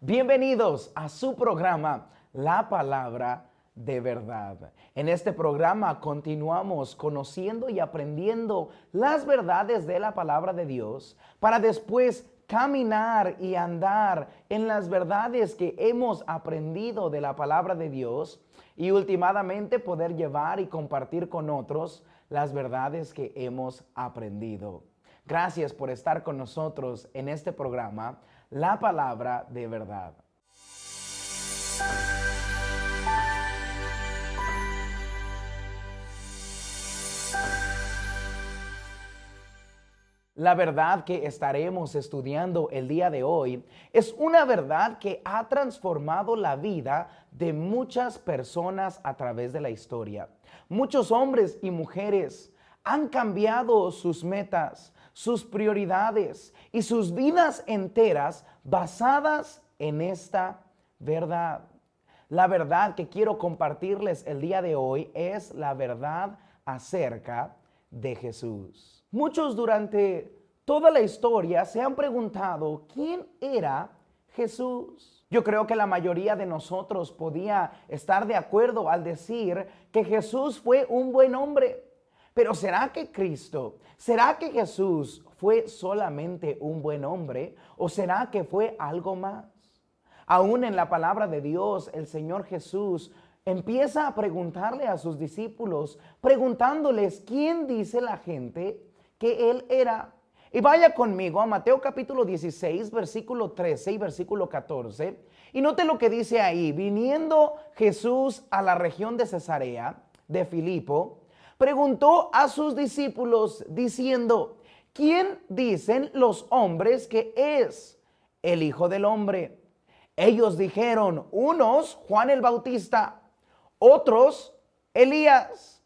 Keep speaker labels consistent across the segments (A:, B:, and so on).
A: Bienvenidos a su programa, La Palabra de Verdad. En este programa continuamos conociendo y aprendiendo las verdades de la Palabra de Dios para después caminar y andar en las verdades que hemos aprendido de la Palabra de Dios y últimamente poder llevar y compartir con otros las verdades que hemos aprendido. Gracias por estar con nosotros en este programa, La Palabra de Verdad. La verdad que estaremos estudiando el día de hoy es una verdad que ha transformado la vida de muchas personas a través de la historia. Muchos hombres y mujeres han cambiado sus metas, sus prioridades y sus vidas enteras basadas en esta verdad. La verdad que quiero compartirles el día de hoy es la verdad acerca de Jesús. Muchos durante toda la historia se han preguntado quién era Jesús. Yo creo que la mayoría de nosotros podía estar de acuerdo al decir que Jesús fue un buen hombre. Pero ¿será que Jesús fue solamente un buen hombre o será que fue algo más? Aún en la palabra de Dios, el Señor Jesús empieza a preguntarle a sus discípulos, preguntándoles quién dice la gente que Él era. Y vaya conmigo a Mateo capítulo 16, versículo 13 y versículo 14. Y note lo que dice ahí. Viniendo Jesús a la región de Cesarea de Filipo, preguntó a sus discípulos diciendo, ¿quién dicen los hombres que es el Hijo del Hombre? Ellos dijeron, unos Juan el Bautista, otros Elías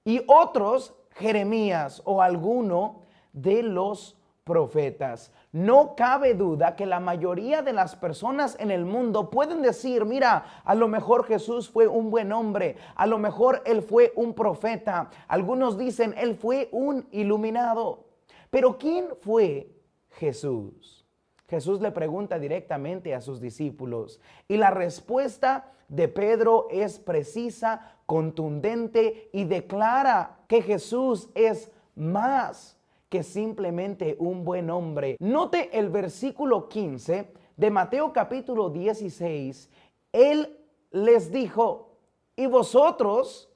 A: y otros Jeremías o alguno de los profetas. No cabe duda que la mayoría de las personas en el mundo pueden decir, mira, a lo mejor Jesús fue un buen hombre, a lo mejor él fue un profeta, algunos dicen él fue un iluminado. Pero ¿quién fue Jesús? Jesús le pregunta directamente a sus discípulos y la respuesta de Pedro es precisa, contundente y declara que Jesús es más que simplemente un buen hombre. Note el versículo 15 de Mateo capítulo 16. Él les dijo, ¿y vosotros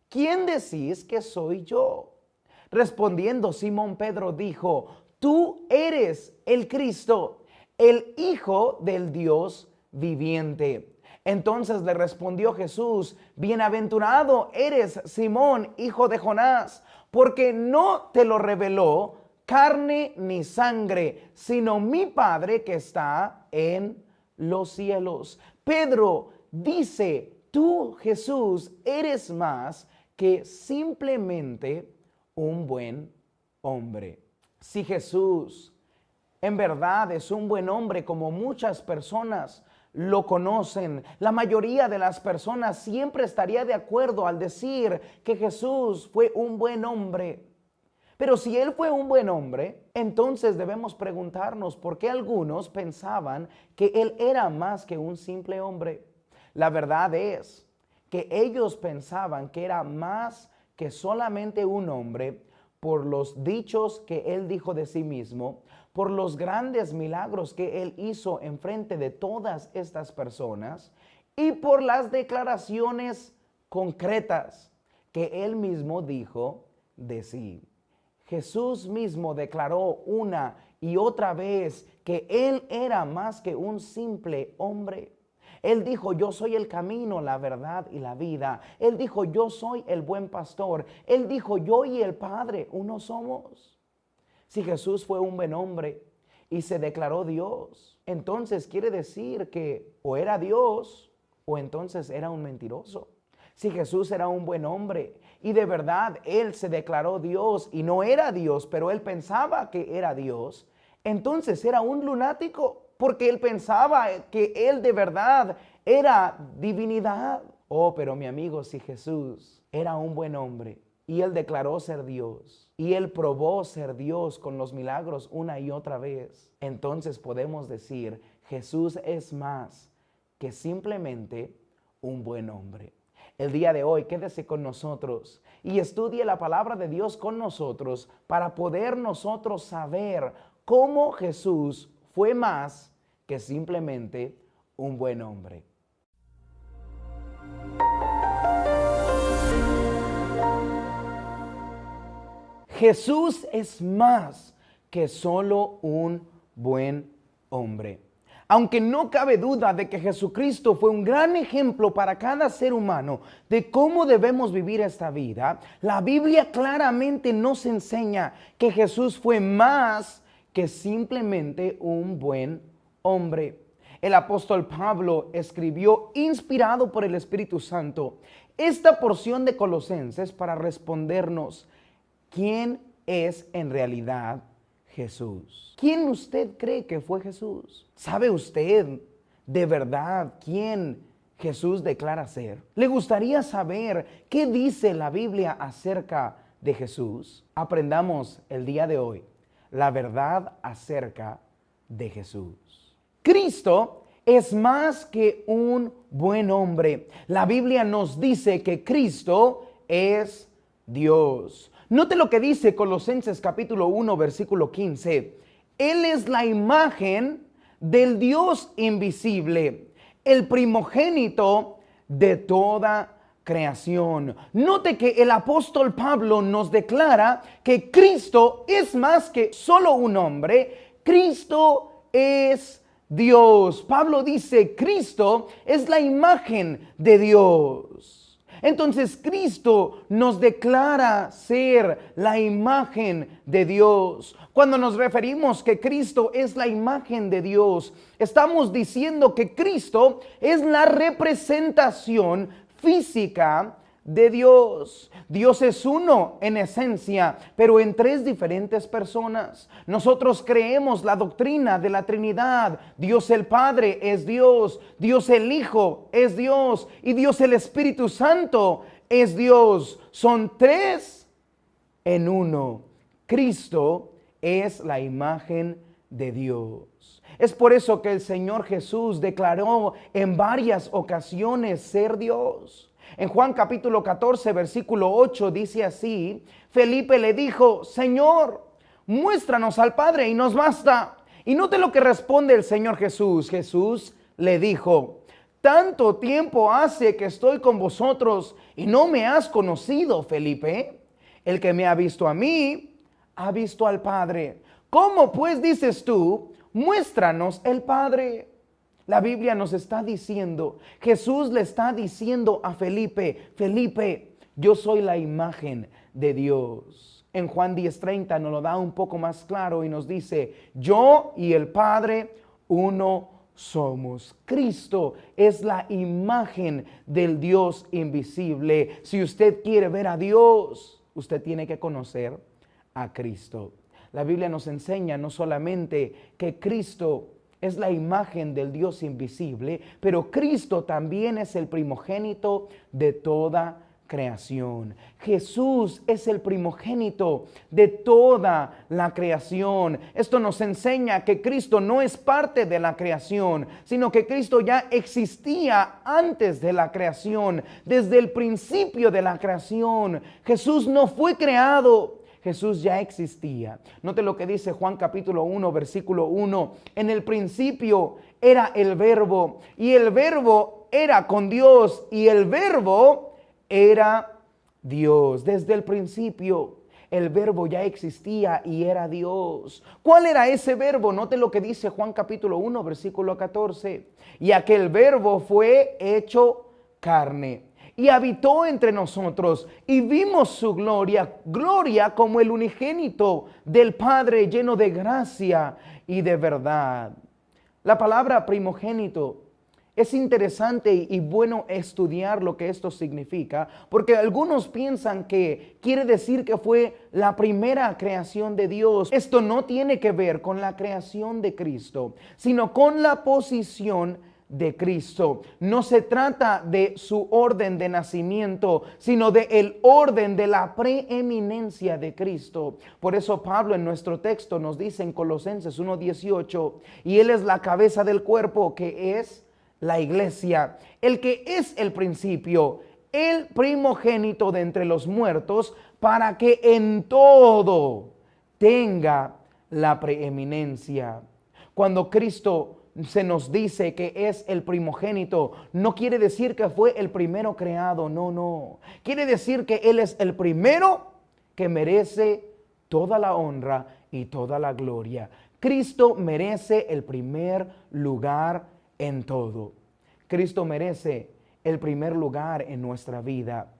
A: quién decís que soy yo? Respondiendo Simón Pedro dijo, tú eres el Cristo, el Hijo del Dios viviente. Entonces le respondió Jesús, bienaventurado eres Simón, hijo de Jonás, porque no te lo reveló carne ni sangre, sino mi Padre que está en los cielos. Pedro dice, tú Jesús eres más que simplemente un buen hombre. Si Jesús en verdad es un buen hombre como muchas personas lo conocen, la mayoría de las personas siempre estaría de acuerdo al decir que Jesús fue un buen hombre. Pero si Él fue un buen hombre, entonces debemos preguntarnos por qué algunos pensaban que Él era más que un simple hombre. La verdad es que ellos pensaban que era más que solamente un hombre por los dichos que Él dijo de sí mismo, por los grandes milagros que Él hizo en frente de todas estas personas y por las declaraciones concretas que Él mismo dijo de sí. Jesús mismo declaró una y otra vez que Él era más que un simple hombre. Él dijo, yo soy el camino, la verdad y la vida. Él dijo, yo soy el buen pastor. Él dijo, yo y el Padre uno somos. Si Jesús fue un buen hombre y se declaró Dios, entonces quiere decir que o era Dios o entonces era un mentiroso. Si Jesús era un buen hombre y de verdad Él se declaró Dios y no era Dios, pero Él pensaba que era Dios, entonces era un lunático porque Él pensaba que Él de verdad era divinidad. Oh, pero mi amigo, si Jesús era un buen hombre y Él declaró ser Dios, y Él probó ser Dios con los milagros una y otra vez, entonces podemos decir, Jesús es más que simplemente un buen hombre. El día de hoy, quédese con nosotros y estudie la palabra de Dios con nosotros para poder nosotros saber cómo Jesús fue más que simplemente un buen hombre. Jesús es más que solo un buen hombre. Aunque no cabe duda de que Jesucristo fue un gran ejemplo para cada ser humano de cómo debemos vivir esta vida, la Biblia claramente nos enseña que Jesús fue más que simplemente un buen hombre. El apóstol Pablo escribió, inspirado por el Espíritu Santo, esta porción de Colosenses para respondernos: ¿quién es en realidad Jesús? ¿Quién usted cree que fue Jesús? ¿Sabe usted de verdad quién Jesús declara ser? ¿Le gustaría saber qué dice la Biblia acerca de Jesús? Aprendamos el día de hoy la verdad acerca de Jesús. Cristo es más que un buen hombre. La Biblia nos dice que Cristo es Dios. Note lo que dice Colosenses capítulo 1, versículo 15. Él es la imagen del Dios invisible, el primogénito de toda creación. Note que el apóstol Pablo nos declara que Cristo es más que solo un hombre. Cristo es Dios. Pablo dice, Cristo es la imagen de Dios. Entonces Cristo nos declara ser la imagen de Dios. Cuando nos referimos que Cristo es la imagen de Dios, estamos diciendo que Cristo es la representación física de Dios. Dios es uno en esencia, pero en tres diferentes personas. Nosotros creemos la doctrina de la Trinidad. Dios el Padre es Dios, Dios el Hijo es Dios y Dios el Espíritu Santo es Dios. Son tres en uno. Cristo es la imagen de Dios. Es por eso que el Señor Jesús declaró en varias ocasiones ser Dios. En Juan capítulo 14, versículo 8 dice así: Felipe le dijo, Señor, muéstranos al Padre y nos basta. Y note lo que responde el Señor Jesús. Jesús le dijo, tanto tiempo hace que estoy con vosotros y no me has conocido, Felipe. El que me ha visto a mí, ha visto al Padre. ¿Cómo pues dices tú, muéstranos el Padre? La Biblia nos está diciendo, Jesús le está diciendo a Felipe, Felipe, yo soy la imagen de Dios. En Juan 10:30 nos lo da un poco más claro y nos dice, yo y el Padre uno somos. Cristo es la imagen del Dios invisible. Si usted quiere ver a Dios, usted tiene que conocer a Cristo. La Biblia nos enseña no solamente que Cristo es la imagen del Dios invisible, pero Cristo también es el primogénito de toda creación. Jesús es el primogénito de toda la creación. Esto nos enseña que Cristo no es parte de la creación, sino que Cristo ya existía antes de la creación, desde el principio de la creación. Jesús no fue creado. Jesús ya existía. Note lo que dice Juan capítulo 1, versículo 1. En el principio era el Verbo, y el Verbo era con Dios, y el Verbo era Dios. Desde el principio el Verbo ya existía y era Dios. ¿Cuál era ese Verbo? Note lo que dice Juan capítulo 1, versículo 14. Y aquel Verbo fue hecho carne y habitó entre nosotros, y vimos su gloria, gloria como el unigénito del Padre, lleno de gracia y de verdad. La palabra primogénito es interesante y bueno estudiar lo que esto significa, porque algunos piensan que quiere decir que fue la primera creación de Dios. Esto no tiene que ver con la creación de Cristo, sino con la posición de Cristo. No se trata de su orden de nacimiento, sino de el orden de la preeminencia de Cristo. Por eso Pablo en nuestro texto nos dice en Colosenses 1:18, y Él es la cabeza del cuerpo, que es la iglesia, el que es el principio, el primogénito de entre los muertos, para que en todo tenga la preeminencia. Cuando Cristo se nos dice que es el primogénito, no quiere decir que fue el primero creado, no. Quiere decir que Él es el primero que merece toda la honra y toda la gloria. Cristo merece el primer lugar en todo. Cristo merece el primer lugar en nuestra vida.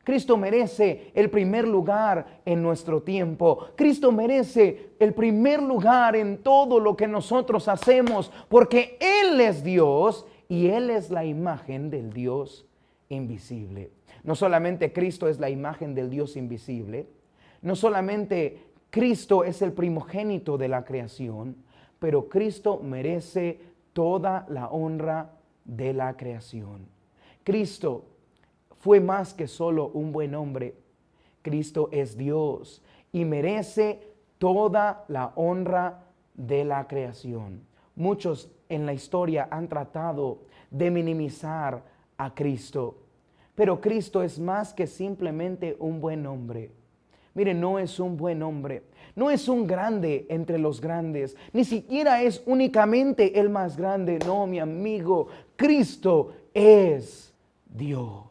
A: Cristo merece el primer lugar en nuestro tiempo. Cristo merece el primer lugar en todo lo que nosotros hacemos, porque Él es Dios y Él es la imagen del Dios invisible. No solamente Cristo es la imagen del Dios invisible, no solamente Cristo es el primogénito de la creación, pero Cristo merece toda la honra de la creación. Cristo fue más que solo un buen hombre. Cristo es Dios y merece toda la honra de la creación. Muchos en la historia han tratado de minimizar a Cristo, pero Cristo es más que simplemente un buen hombre. Mire, no es un buen hombre, no es un grande entre los grandes, ni siquiera es únicamente el más grande. No, mi amigo, Cristo es Dios.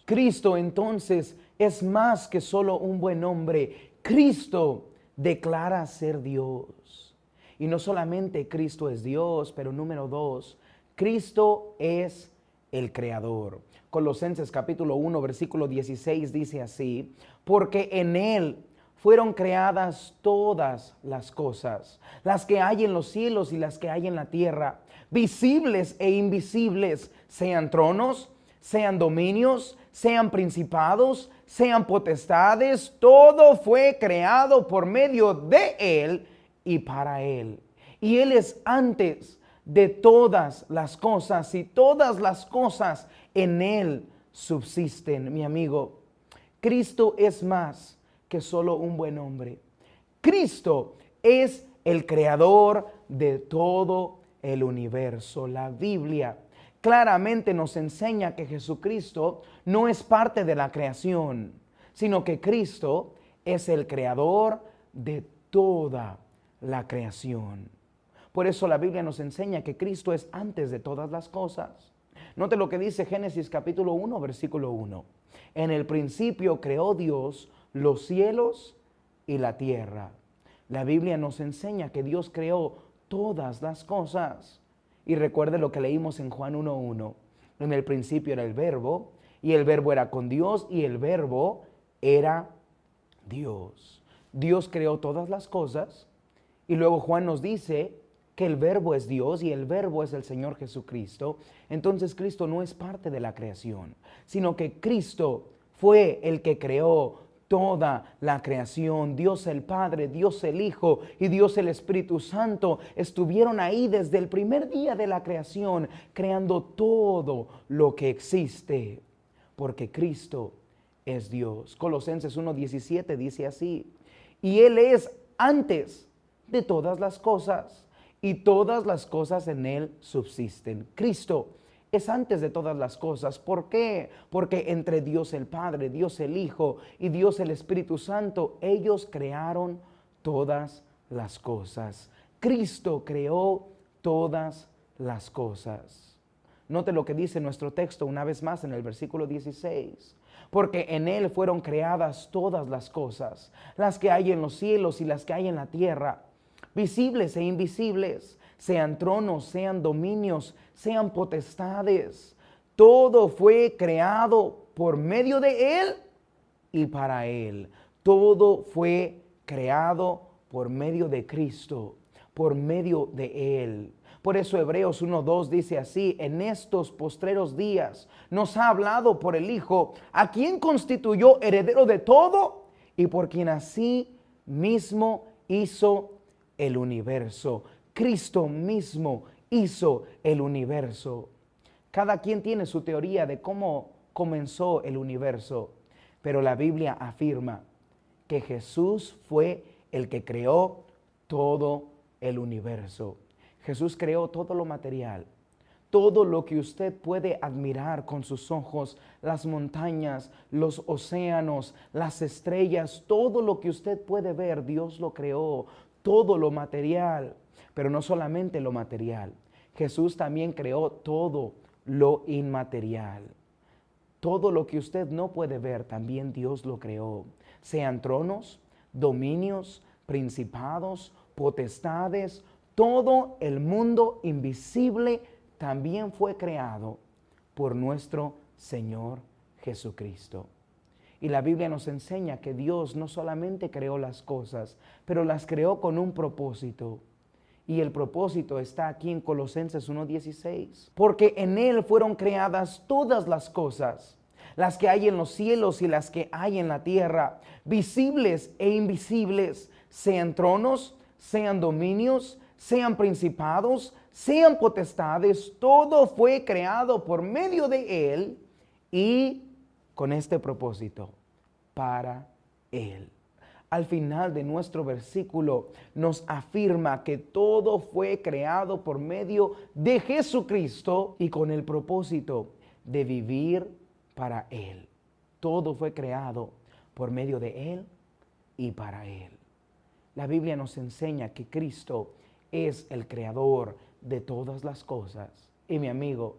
A: Cristo entonces es más que solo un buen hombre. Cristo declara ser Dios. Y no solamente Cristo es Dios, pero número 2, Cristo es el Creador. Colosenses capítulo 1, versículo 16 dice así: porque en Él fueron creadas todas las cosas, las que hay en los cielos y las que hay en la tierra, visibles e invisibles, sean tronos, sean dominios, sean principados, sean potestades. Todo fue creado por medio de Él y para Él. Y Él es antes de todas las cosas, y todas las cosas en Él subsisten. Mi amigo, Cristo es más que solo un buen hombre. Cristo es el creador de todo el universo. La Biblia claramente nos enseña que Jesucristo no es parte de la creación, sino que Cristo es el creador de toda la creación. Por eso la Biblia nos enseña que Cristo es antes de todas las cosas. Note lo que dice Génesis capítulo 1, versículo 1. En el principio creó Dios los cielos y la tierra. La Biblia nos enseña que Dios creó todas las cosas. Y recuerde lo que leímos en Juan 1:1. En el principio era el verbo, y el verbo era con Dios, y el verbo era Dios. Dios creó todas las cosas, y luego Juan nos dice que el verbo es Dios y el verbo es el Señor Jesucristo. Entonces Cristo no es parte de la creación, sino que Cristo fue el que creó toda la creación. Dios el Padre, Dios el Hijo y Dios el Espíritu Santo estuvieron ahí desde el primer día de la creación, creando todo lo que existe, porque Cristo es Dios. Colosenses 1:17 dice así: y Él es antes de todas las cosas, y todas las cosas en Él subsisten. Cristo es antes de todas las cosas. ¿Por qué? Porque entre Dios el Padre, Dios el Hijo y Dios el Espíritu Santo, ellos crearon todas las cosas. Cristo creó todas las cosas. Note lo que dice nuestro texto una vez más en el versículo 16. Porque en Él fueron creadas todas las cosas, las que hay en los cielos y las que hay en la tierra, visibles e invisibles, sean tronos, sean dominios, sean potestades. Todo fue creado por medio de Él y para Él. Todo fue creado por medio de Cristo, por medio de Él. Por eso Hebreos 1:2 dice así: en estos postreros días nos ha hablado por el Hijo, a quien constituyó heredero de todo y por quien así mismo hizo el universo. Cristo mismo hizo el universo. Cada quien tiene su teoría de cómo comenzó el universo, pero la Biblia afirma que Jesús fue el que creó todo el universo. Jesús creó todo lo material, todo lo que usted puede admirar con sus ojos, las montañas, los océanos, las estrellas, todo lo que usted puede ver, Dios lo creó, todo lo material, pero no solamente lo material. Jesús también creó todo lo inmaterial. Todo lo que usted no puede ver, también Dios lo creó. Sean tronos, dominios, principados, potestades, todo el mundo invisible también fue creado por nuestro Señor Jesucristo. Y la Biblia nos enseña que Dios no solamente creó las cosas, pero las creó con un propósito. Y el propósito está aquí en Colosenses 1:16. Porque en Él fueron creadas todas las cosas, las que hay en los cielos y las que hay en la tierra, visibles e invisibles, sean tronos, sean dominios, sean principados, sean potestades. Todo fue creado por medio de Él y con este propósito, para Él. Al final de nuestro versículo nos afirma que todo fue creado por medio de Jesucristo y con el propósito de vivir para Él. Todo fue creado por medio de Él y para Él. La Biblia nos enseña que Cristo es el creador de todas las cosas. Y mi amigo,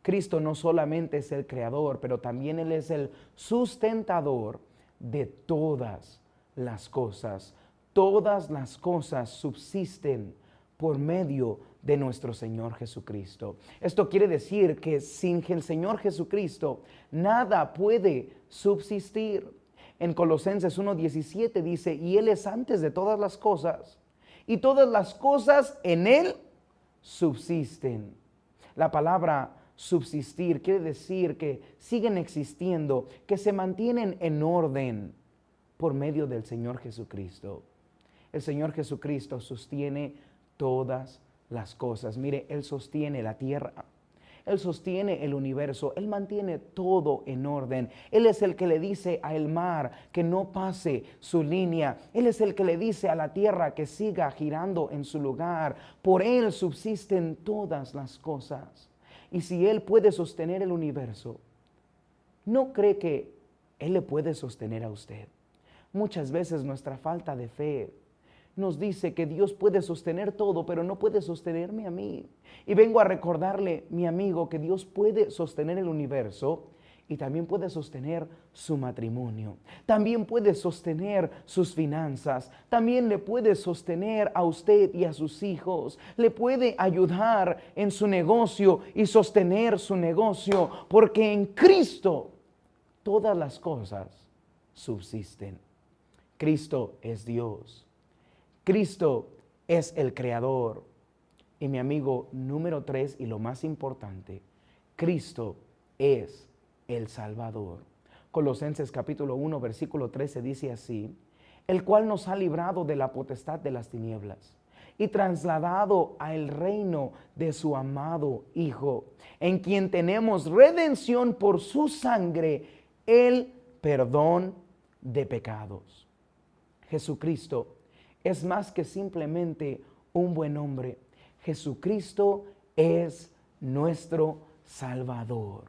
A: Cristo no solamente es el creador, pero también Él es el sustentador de todas las cosas. Todas las cosas subsisten por medio de nuestro Señor Jesucristo. Esto quiere decir que sin el Señor Jesucristo nada puede subsistir. En Colosenses 1:17 dice, y Él es antes de todas las cosas, y todas las cosas en Él subsisten. La palabra subsistir quiere decir que siguen existiendo, que se mantienen en orden por medio del Señor Jesucristo. El Señor Jesucristo sostiene todas las cosas. Mire, Él sostiene la tierra, Él sostiene el universo, Él mantiene todo en orden. Él es el que le dice al mar que no pase su línea. Él es el que le dice a la tierra que siga girando en su lugar. Por Él subsisten todas las cosas. Y si Él puede sostener el universo, ¿no cree que Él le puede sostener a usted? Muchas veces nuestra falta de fe nos dice que Dios puede sostener todo, pero no puede sostenerme a mí. Y vengo a recordarle, mi amigo, que Dios puede sostener el universo y también puede sostener su matrimonio. También puede sostener sus finanzas. También le puede sostener a usted y a sus hijos. Le puede ayudar en su negocio y sostener su negocio, porque en Cristo todas las cosas subsisten. Cristo es Dios. Cristo es el creador. Y mi amigo, número 3 y lo más importante, Cristo es el Salvador. Colosenses capítulo 1, versículo 13 dice así, el cual nos ha librado de la potestad de las tinieblas y trasladado al reino de su amado Hijo, en quien tenemos redención por su sangre, el perdón de pecados. Jesucristo es más que simplemente un buen hombre. Jesucristo es nuestro Salvador.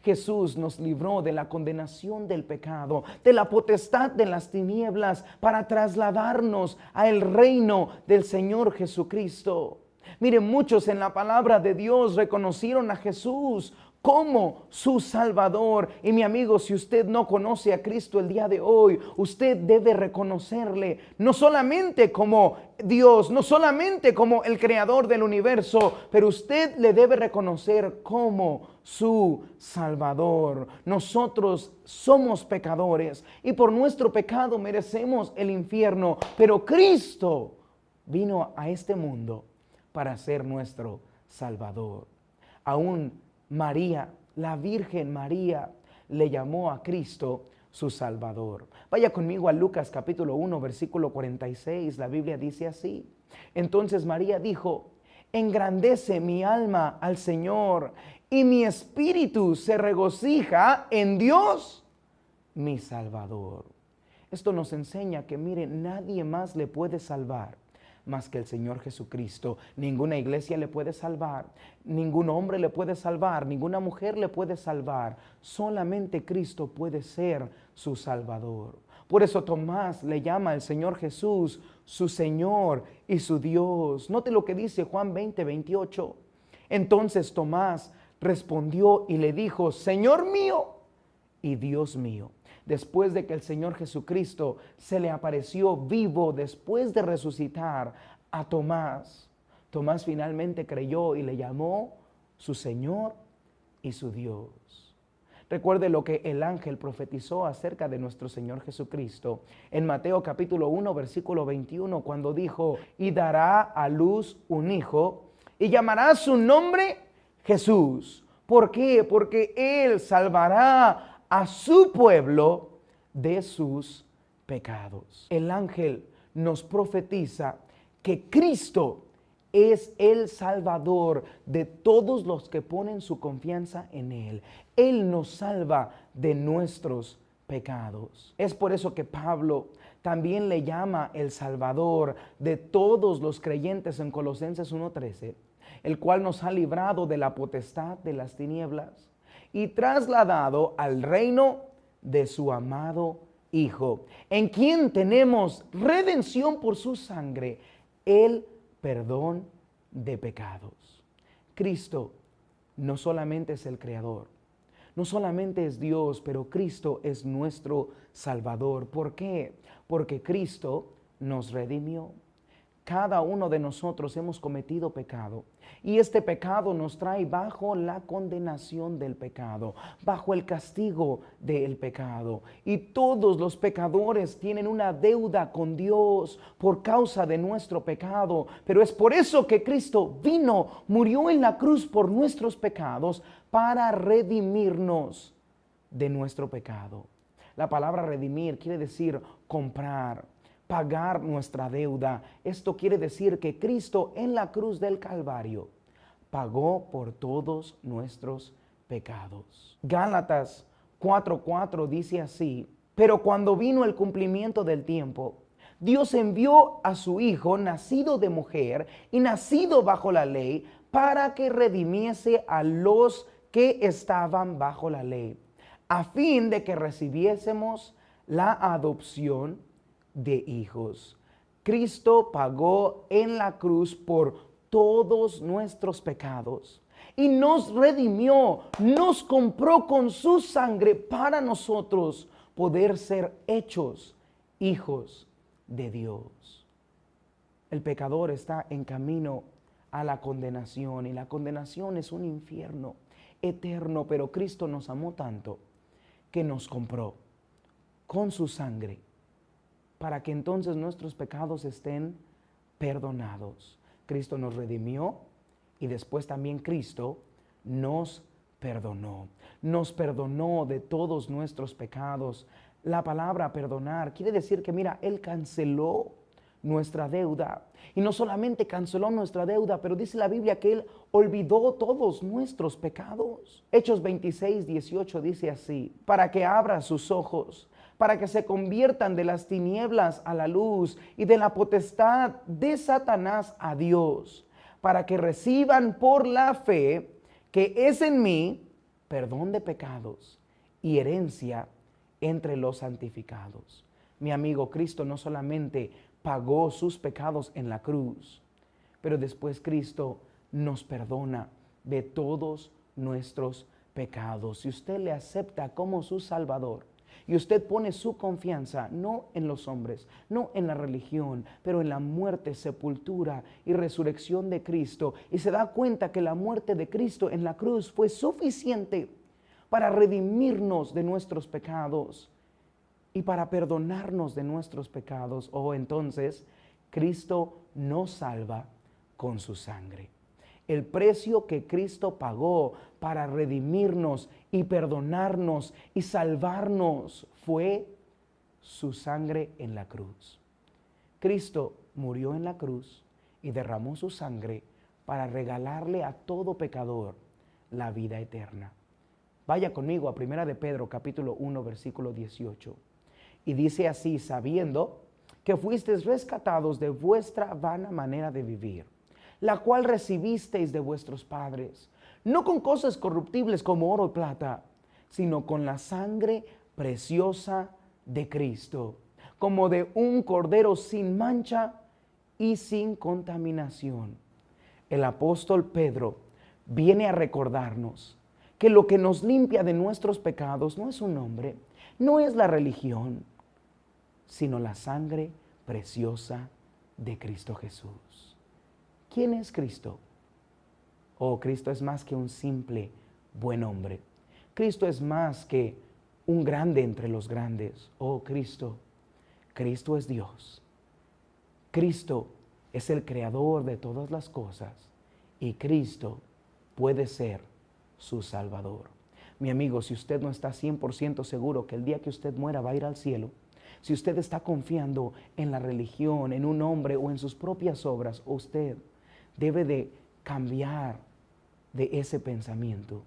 A: Jesús nos libró de la condenación del pecado, de la potestad de las tinieblas, para trasladarnos al reino del Señor Jesucristo. Miren, muchos en la palabra de Dios reconocieron a Jesús como su Salvador. Y mi amigo, si usted no conoce a Cristo el día de hoy, usted debe reconocerle no solamente como Dios, no solamente como el creador del universo, pero usted le debe reconocer como su Salvador. Nosotros somos pecadores y por nuestro pecado merecemos el infierno, pero Cristo vino a este mundo para ser nuestro Salvador. Aún María, la Virgen María, le llamó a Cristo su Salvador. Vaya conmigo a Lucas capítulo 1, versículo 46. La Biblia dice así. Entonces María dijo, engrandece mi alma al Señor y mi espíritu se regocija en Dios, mi Salvador. Esto nos enseña que, mire, nadie más le puede salvar más que el Señor Jesucristo. Ninguna iglesia le puede salvar, ningún hombre le puede salvar, ninguna mujer le puede salvar. Solamente Cristo puede ser su Salvador. Por eso Tomás le llama al Señor Jesús su Señor y su Dios. Note lo que dice Juan 20:28. Entonces Tomás respondió y le dijo: Señor mío y Dios mío. Después de que el Señor Jesucristo se le apareció vivo, después de resucitar a Tomás, Tomás finalmente creyó y le llamó su Señor y su Dios. Recuerde lo que el ángel profetizó acerca de nuestro Señor Jesucristo en Mateo capítulo 1, versículo 21, cuando dijo: y dará a luz un hijo y llamará su nombre Jesús. ¿Por qué? Porque Él salvará a su pueblo de sus pecados. El ángel nos profetiza que Cristo es el Salvador de todos los que ponen su confianza en Él. Él nos salva de nuestros pecados. Es por eso que Pablo también le llama el Salvador de todos los creyentes en Colosenses 1:13, el cual nos ha librado de la potestad de las tinieblas y trasladado al reino de su amado Hijo, en quien tenemos redención por su sangre, el perdón de pecados. Cristo no solamente es el Creador, no solamente es Dios, pero Cristo es nuestro Salvador. ¿Por qué? Porque Cristo nos redimió. Cada uno de nosotros hemos cometido pecado y este pecado nos trae bajo la condenación del pecado, bajo el castigo del pecado. Y todos los pecadores tienen una deuda con Dios por causa de nuestro pecado. Pero es por eso que Cristo vino, murió en la cruz por nuestros pecados para redimirnos de nuestro pecado. La palabra redimir quiere decir comprar, pagar nuestra deuda. Esto quiere decir que Cristo en la cruz del Calvario pagó por todos nuestros pecados. Gálatas 4:4 dice así: pero cuando vino el cumplimiento del tiempo, Dios envió a su Hijo, nacido de mujer y nacido bajo la ley, para que redimiese a los que estaban bajo la ley, a fin de que recibiésemos la adopción de hijos. Cristo pagó en la cruz por todos nuestros pecados y nos redimió, nos compró con su sangre para nosotros poder ser hechos hijos de Dios. El pecador está en camino a la condenación y la condenación es un infierno eterno, pero Cristo nos amó tanto que nos compró con su sangre para que entonces nuestros pecados estén perdonados. Cristo nos redimió y después también Cristo nos perdonó. Nos perdonó de todos nuestros pecados. La palabra perdonar quiere decir que, mira, Él canceló nuestra deuda. Y no solamente canceló nuestra deuda, pero dice la Biblia que Él olvidó todos nuestros pecados. Hechos 26:18 dice así: para que abra sus ojos, para que se conviertan de las tinieblas a la luz y de la potestad de Satanás a Dios, para que reciban por la fe que es en mí perdón de pecados y herencia entre los santificados. Mi amigo, Cristo no solamente pagó sus pecados en la cruz, pero después Cristo nos perdona de todos nuestros pecados. Si usted le acepta como su Salvador, y usted pone su confianza no en los hombres, no en la religión, pero en la muerte, sepultura y resurrección de Cristo, y se da cuenta que la muerte de Cristo en la cruz fue suficiente para redimirnos de nuestros pecados y para perdonarnos de nuestros pecados, entonces Cristo nos salva con su sangre. El precio que Cristo pagó para redimirnos y perdonarnos y salvarnos fue su sangre en la cruz. Cristo murió en la cruz y derramó su sangre para regalarle a todo pecador la vida eterna. Vaya conmigo a 1 de Pedro capítulo 1 versículo 18. Y dice así: sabiendo que fuisteis rescatados de vuestra vana manera de vivir, la cual recibisteis de vuestros padres, no con cosas corruptibles como oro y plata, sino con la sangre preciosa de Cristo, como de un cordero sin mancha y sin contaminación. El apóstol Pedro viene a recordarnos que lo que nos limpia de nuestros pecados no es un hombre, no es la religión, sino la sangre preciosa de Cristo Jesús. ¿Quién es Cristo? Oh, Cristo es más que un simple buen hombre. Cristo es más que un grande entre los grandes. Oh, Cristo es Dios. Cristo es el creador de todas las cosas y Cristo puede ser su Salvador. Mi amigo, si usted no está 100% seguro que el día que usted muera va a ir al cielo, si usted está confiando en la religión, en un hombre o en sus propias obras, usted debe de cambiar de ese pensamiento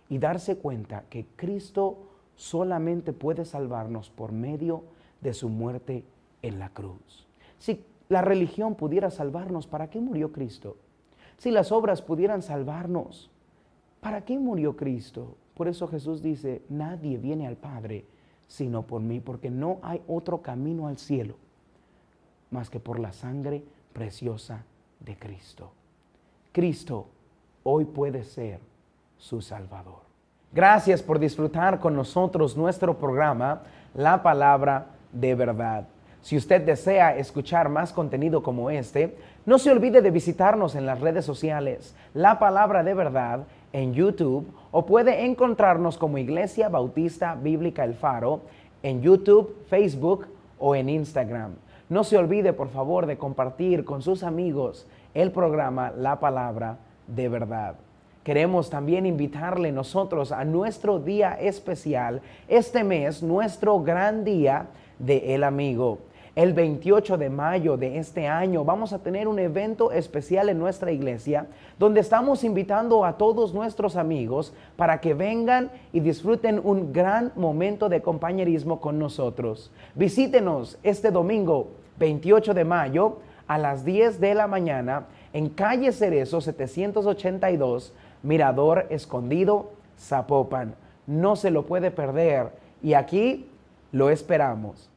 A: y darse cuenta que Cristo solamente puede salvarnos por medio de su muerte en la cruz. Si la religión pudiera salvarnos, ¿para qué murió Cristo? Si las obras pudieran salvarnos, ¿para qué murió Cristo? Por eso Jesús dice: nadie viene al Padre sino por mí, porque no hay otro camino al cielo más que por la sangre preciosa de Cristo. Cristo hoy puede ser su Salvador. Gracias por disfrutar con nosotros nuestro programa, La Palabra de Verdad. Si usted desea escuchar más contenido como este, no se olvide de visitarnos en las redes sociales, La Palabra de Verdad, en YouTube, o puede encontrarnos como Iglesia Bautista Bíblica El Faro en YouTube, Facebook o en Instagram. No se olvide, por favor, de compartir con sus amigos el programa La Palabra de Verdad. Queremos también invitarle nosotros a nuestro día especial, este mes, nuestro gran día de El Amigo. El 28 de mayo de este año vamos a tener un evento especial en nuestra iglesia donde estamos invitando a todos nuestros amigos para que vengan y disfruten un gran momento de compañerismo con nosotros. Visítenos este domingo 28 de mayo a las 10 de la mañana en calle Cerezo 782, Mirador Escondido, Zapopan. No se lo puede perder y aquí lo esperamos.